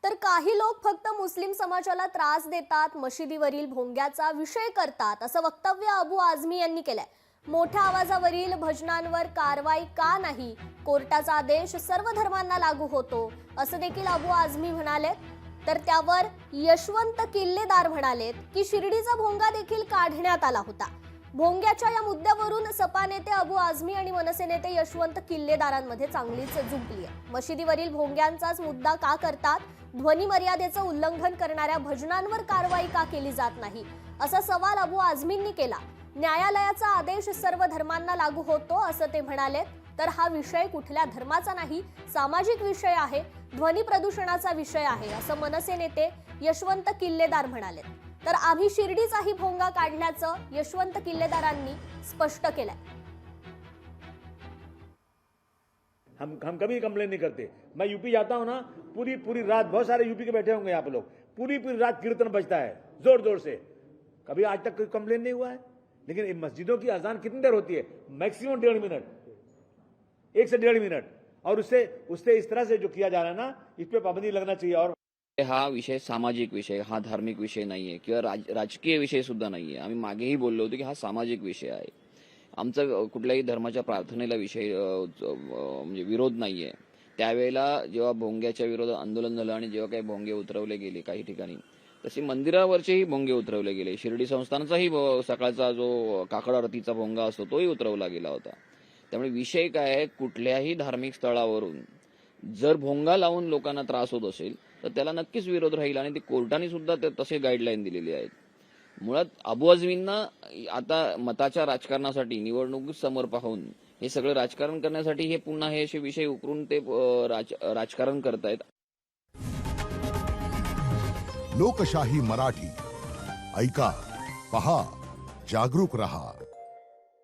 तर काही लोक फक्त मुस्लिम समाजाला त्रास देतात, मशिदीवरील भोंग्याचा विषय करतात असं वक्तव्य अबू आझमी यांनी केलंय। मोठ्या आवाजावरील भजनांवर कारवाई का नाही? कोर्टाचा आदेश सर्व धर्मांना लागू होतो असं देखील अबू आझमी म्हणाले। तर त्यावर यशवंत किल्लेदार म्हणालेत की शिर्डीचा भोंगा देखील काढण्यात आला होता। भोंग्याच्या या मुद्द्यावरून सपा नेते अबू आझमी आणि मनसे नेते यशवंत किल्लेदारांमध्ये चांगलीच जुंपली आहे। मशिदीवरील भोंग्यांचाच मुद्दा का करतात? ध्वनी मर्यादेचं उल्लंघन करणाऱ्या भजनांवर कारवाई का केली जात नाही असा सवाल अबू आझमींनी केला। न्यायालयाचा आदेश सर्व धर्मांना लागू होतो असं ते म्हणाले। तर हा विषय कुठल्या धर्माचा नाही, सामाजिक विषय आहे, ध्वनी प्रदूषणाचा विषय आहे असं मनसे नेते यशवंत किल्लेदार म्हणाले। तर आम्ही शिर्डीचाही भोंगा काढल्याचं यशवंत किल्लेदारांनी स्पष्ट केलंय। हम कभी कंप्लेन नहीं करते। मैं यूपी जाता हूं ना, पूरी पूरी रात, बहुत सारे यूपी के बैठे होंगे यहाँ पे लोग, पूरी पूरी रात कीर्तन बजता है जोर जोर से। कभी आज तक कोई कंप्लेन नहीं हुआ है। लेकिन इन मस्जिदों की अजान कितनी देर होती है? मैक्सिमम 1.5 मिनट, 1 से 1.5 मिनट। और उससे इस तरह से जो किया जा रहा है ना, इस पे पाबंदी लगना चाहिए। और हा विषय सामाजिक विषय, हा धार्मिक विषय नाहीये किंवा राजकीय विषय सुद्धा नाहीये। आम्ही मागेही बोललो होतो की हा सामाजिक विषय आहे। आमचा कुठल्याही धर्माच्या प्रार्थनेला विषय म्हणजे विरोध नाहीये। त्यावेळेला जेव्हा भोंग्याच्या विरोधात आंदोलन झालं आणि जेव्हा काही भोंगे उतरवले गेले काही ठिकाणी, तसे मंदिरावरचेही भोंगे उतरवले गेले। शिर्डी संस्थानाचाही सकाळचा जो काकड आरतीचा भोंगा असतो तोही उतरवला गेला होता। त्यामुळे विषय काय आहे, कुठल्याही धार्मिक स्थळावरून जर भोंगा लावून लोकांना त्रास होत असेल तर त्याला नक्कीच विरोध राहील आणि ते कोर्टाने सुद्धा तसे गाईडलाईन दिलेली आहेत। मुळात अबू आझमींना आता मताच्या राजकारणासाठी निवडणूक समोर पाहून हे सगळं राजकारण करण्यासाठी हे पुन्हा हे असे विषय उकरून ते राजकारण करतायत। लोकशाही मराठी ऐका, पहा, जागरूक रहा।